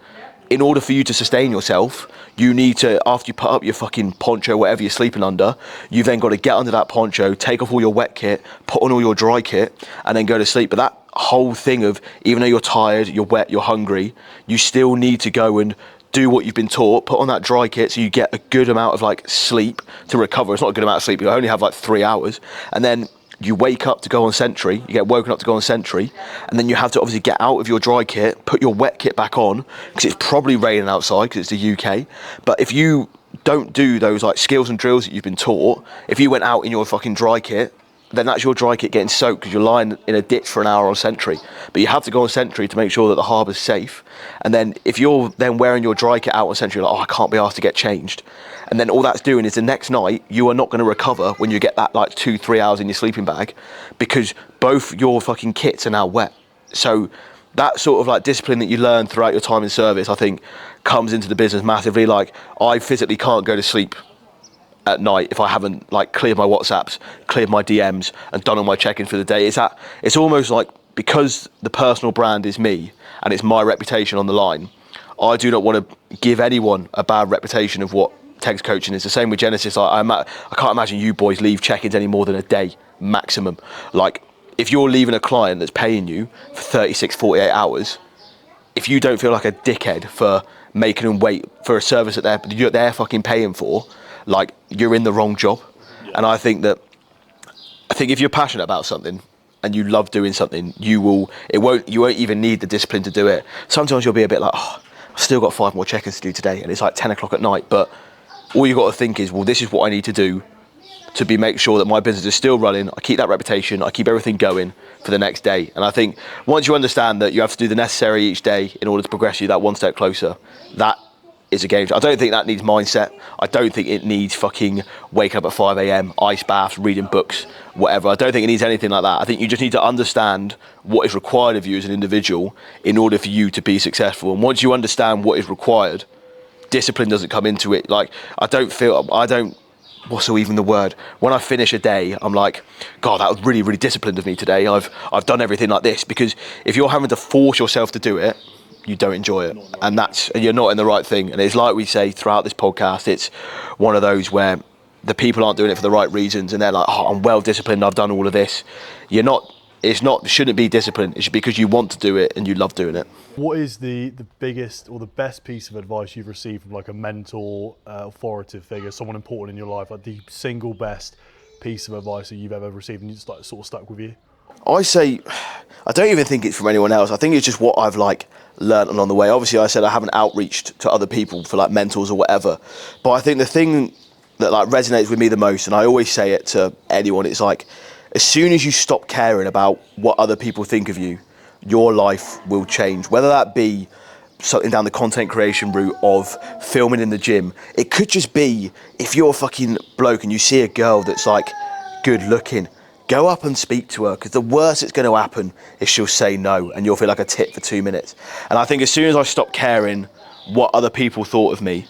In order for you to sustain yourself, you need to, after you put up your fucking poncho, whatever you're sleeping under, you've then got to get under that poncho, take off all your wet kit, put on all your dry kit, and then go to sleep. But that whole thing of, even though you're tired, you're wet, you're hungry, you still need to go and do what you've been taught, put on that dry kit so you get a good amount of like sleep to recover. It's not a good amount of sleep, you only have like 3 hours, and then you wake up to go on sentry, you get woken up to go on sentry, and then you have to obviously get out of your dry kit, put your wet kit back on, because it's probably raining outside because it's the UK. But if you don't do those like skills and drills that you've been taught, if you went out in your fucking dry kit, then that's your dry kit getting soaked because you're lying in a ditch for an hour on sentry. But you have to go on sentry to make sure that the harbour's safe. And then if you're then wearing your dry kit out on sentry, you're like, oh, I can't be asked to get changed. And then all that's doing is the next night, you are not going to recover when you get that like 2-3 hours in your sleeping bag, because both your fucking kits are now wet. So that sort of like discipline that you learn throughout your time in service, I think comes into the business massively. Like I physically can't go to sleep at night if I haven't like cleared my WhatsApps, cleared my DMs and done all my check-ins for the day. It's almost like, because the personal brand is me and it's my reputation on the line, I do not want to give anyone a bad reputation of what Tegs Coaching is. The same with Genesis. I can't imagine you boys leave check-ins any more than a day maximum. Like if you're leaving a client that's paying you for 36-48 hours, if you don't feel like a dickhead for making them wait for a service that they're fucking paying for, like you're in the wrong job. Yeah. And I think if you're passionate about something and you love doing something, you won't even need the discipline to do it. Sometimes you'll be a bit like, oh, I've still got 5 more check-ins to do today, and it's like 10 o'clock at night, but all you got to think is, well, this is what I need to do to make sure that my business is still running. I keep that reputation, I keep everything going for the next day. And I think once you understand that you have to do the necessary each day in order to progress you that one step closer, that is a game changer. I don't think that needs mindset. I don't think it needs fucking waking up at 5 a.m, ice baths, reading books, whatever. I don't think it needs anything like that. I think you just need to understand what is required of you as an individual in order for you to be successful. And once you understand what is required, discipline doesn't come into it. Like what's even the word? When I finish a day, I'm like, God, that was really, really disciplined of me today. I've done everything like this. Because if you're having to force yourself to do it, you don't enjoy it, and you're not in the right thing. And it's like we say throughout this podcast, it's one of those where the people aren't doing it for the right reasons, and they're like, oh, I'm well disciplined, I've done all of this. It shouldn't be discipline. It should be because you want to do it and you love doing it. What is the biggest or the best piece of advice you've received from like a mentor, authoritative figure, someone important in your life, like the single best piece of advice that you've ever received and you just like sort of stuck with you? I say, I don't even think it's from anyone else. I think it's just what I've like learned along the way. Obviously I said I haven't outreached to other people for like mentors or whatever, but I think the thing that like resonates with me the most, and I always say it to anyone, it's like, as soon as you stop caring about what other people think of you, your life will change. Whether that be something down the content creation route of filming in the gym, it could just be if you're a fucking bloke and you see a girl that's like good looking, go up and speak to her, because the worst that's going to happen is she'll say no and you'll feel like a tit for 2 minutes. And I think as soon as I stop caring what other people thought of me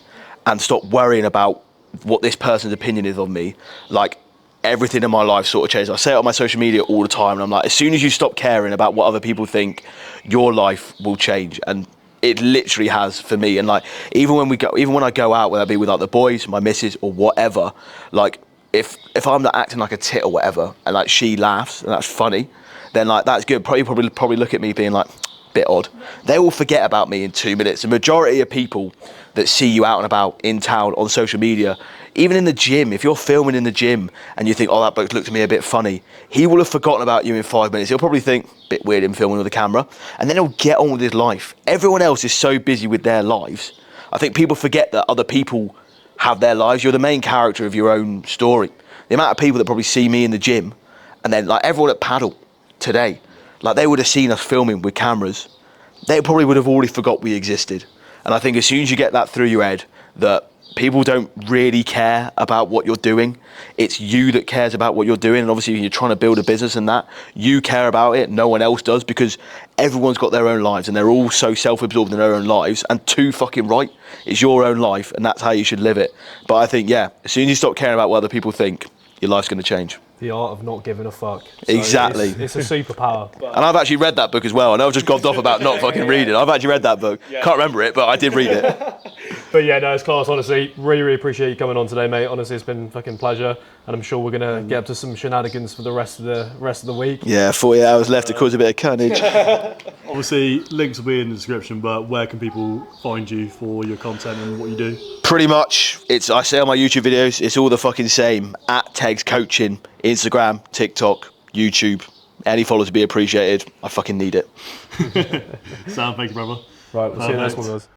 and stop worrying about what this person's opinion is of me, like everything in my life sort of changed. I say it on my social media all the time, and I'm like, as soon as you stop caring about what other people think, your life will change. And it literally has for me. And like, even when I go out, whether it be with like the boys, my missus or whatever, like if I'm not acting like a tit or whatever, and like she laughs and that's funny, then like that's good. Probably look at me being like, bit odd. They will forget about me in 2 minutes. The majority of people that see you out and about in town on social media, even in the gym, if you're filming in the gym and you think, oh, that bloke looked at me a bit funny, he will have forgotten about you in 5 minutes. He'll probably think, bit weird him filming with a camera, and then he'll get on with his life. Everyone else is so busy with their lives. I think people forget that other people have their lives. You're the main character of your own story. The amount of people that probably see me in the gym, and then like everyone at Paddle today, like they would have seen us filming with cameras, they probably would have already forgot we existed. And I think as soon as you get that through your head, that people don't really care about what you're doing, it's you that cares about what you're doing. And obviously you're trying to build a business and that, you care about it, no one else does, because everyone's got their own lives and they're all so self-absorbed in their own lives, and too fucking right. It's your own life and that's how you should live it. But I think, yeah, as soon as you stop caring about what other people think, your life's going to change. The art of not giving a fuck. So Exactly. It's a superpower. And I've actually read that book as well. I know I've just gobbled off about not fucking reading. I've actually read that book. Can't remember it, but I did read it. But yeah, no, it's class, honestly. Really appreciate you coming on today, mate. Honestly, it's been a fucking pleasure. And I'm sure we're going to get up to some shenanigans for the rest of the week. Yeah, 40 hours left to cause a bit of carnage. Obviously, links will be in the description, but where can people find you for your content and what you do? Pretty much, I say on my YouTube videos, it's all the fucking same. At Tegs Coaching, Instagram, TikTok, YouTube. Any follows would be appreciated. I fucking need it. Sam, thank you, brother. Right, we'll see you next one, guys.